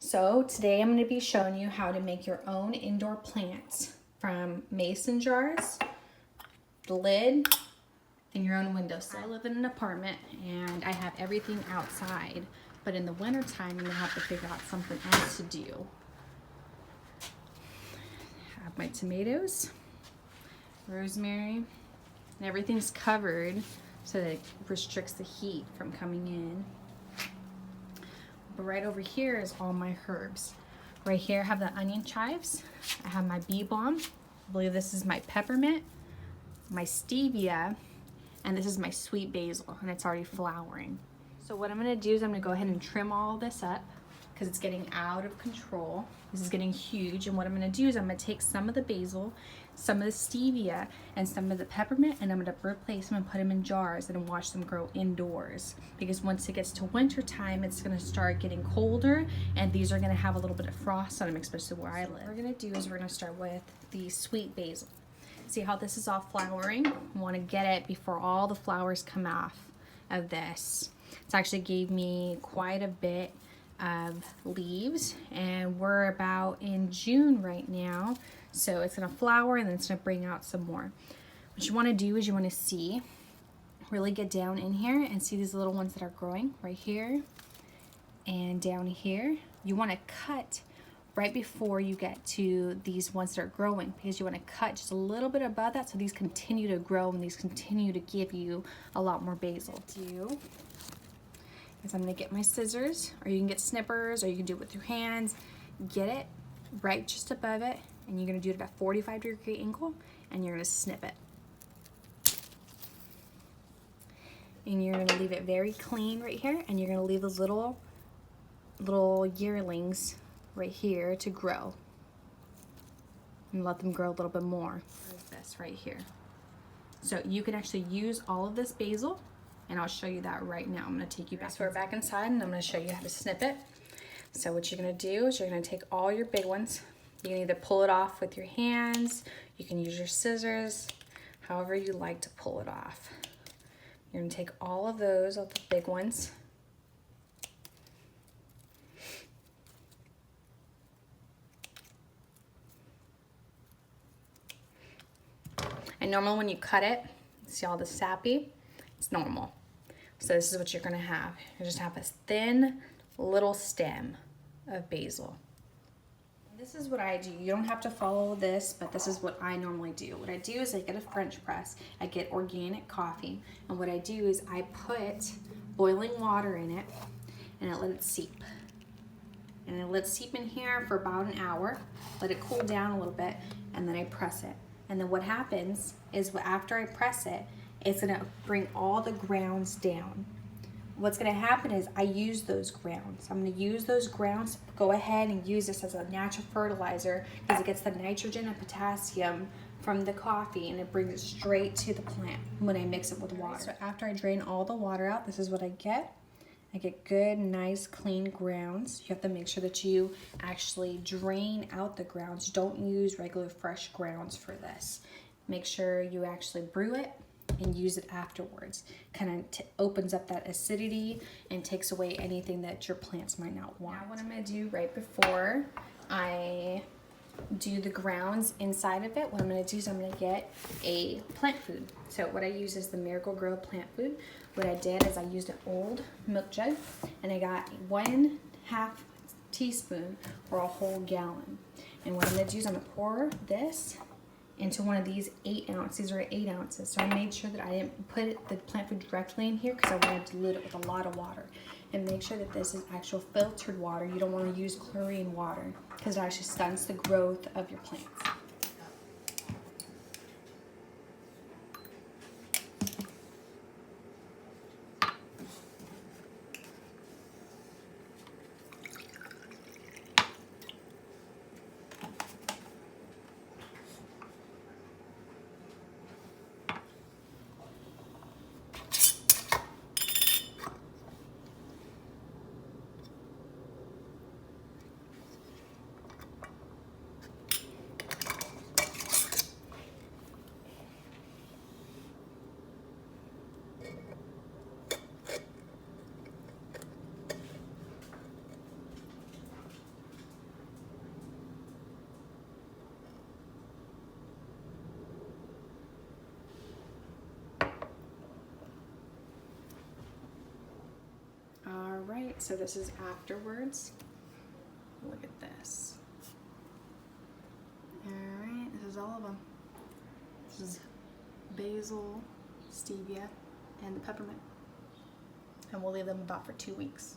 So today I'm going to be showing you how to make your own indoor plants from mason jars, the lid, and your own windowsill. I live in an apartment and I have everything outside, but in the winter time I'm going to have to figure out something else to do. I have my tomatoes, rosemary, and everything's covered so that it restricts the heat from coming in. But right over here is all my herbs. Right here I have the onion chives. I have my bee balm. I believe this is my peppermint, my stevia, and this is my sweet basil, and it's already flowering. So what I'm gonna do is I'm gonna go ahead and trim all this up because it's getting out of control. This is getting huge, and what I'm gonna do is I'm gonna take some of the basil, some of the stevia, and some of the peppermint, and I'm gonna replace them and put them in jars and watch them grow indoors. Because once it gets to winter time, it's gonna start getting colder, and these are gonna have a little bit of frost on them, especially where I live. What we're gonna do is we're gonna start with the sweet basil. See how this is all flowering? I wanna get it before all the flowers come off of this. It's actually gave me quite a bit of leaves, and we're about in June right now, so it's gonna flower and then it's gonna bring out some more. What you want to do is you want to see, really get down in here and see these little ones that are growing right here and down here. You want to cut right before you get to these ones that are growing, because you want to cut just a little bit above that so these continue to grow and these continue to give you a lot more basil. Is I'm gonna get my scissors, or you can get snippers, or you can do it with your hands. Get it right just above it, and you're gonna do it at a 45-degree angle, and you're gonna snip it. And you're gonna leave it very clean right here, and you're gonna leave those little yearlings right here to grow. And let them grow a little bit more. Like this right here. So you can actually use all of this basil, and I'll show you that right now. I'm gonna take you back. So we're back inside, and I'm gonna show you how to snip it. So what you're gonna do is you're gonna take all your big ones. You can either pull it off with your hands, you can use your scissors, however you like to pull it off. You're gonna take all of those, all the big ones. And normally when you cut it, see all the sappy, it's normal. So this is what you're gonna have. You just have a thin little stem of basil. This is what I do. You don't have to follow this, but this is what I normally do. What I do is I get a French press, I get organic coffee, and what I do is I put boiling water in it, and I let it seep. And I let it seep in here for about an hour, let it cool down a little bit, and then I press it. And then what happens is after I press it, it's gonna bring all the grounds down. What's gonna happen is I use those grounds. I'm gonna use those grounds, go ahead and use this as a natural fertilizer, because it gets the nitrogen and potassium from the coffee and it brings it straight to the plant when I mix it with water. So after I drain all the water out, this is what I get. I get good, nice, clean grounds. You have to make sure that you actually drain out the grounds. Don't use regular fresh grounds for this. Make sure you actually brew it and use it afterwards. Kind of opens up that acidity and takes away anything that your plants might not want. Now what I'm gonna do right before I do the grounds inside of it, what I'm gonna do is I'm gonna get a plant food. So what I use is the Miracle-Gro plant food. What I did is I used an old milk jug, and I got 1/2 teaspoon or a whole gallon. And what I'm gonna do is I'm gonna pour this into one of these 8 ounces. These are 8 ounces. So I made sure that I didn't put the plant food directly in here because I wanted to dilute it with a lot of water. And make sure that this is actual filtered water. You don't want to use chlorine water because it actually stunts the growth of your plants. so this is afterwards. Look at this. All right, this is all of them. This is basil, stevia, and the peppermint. And we'll leave them about for 2 weeks.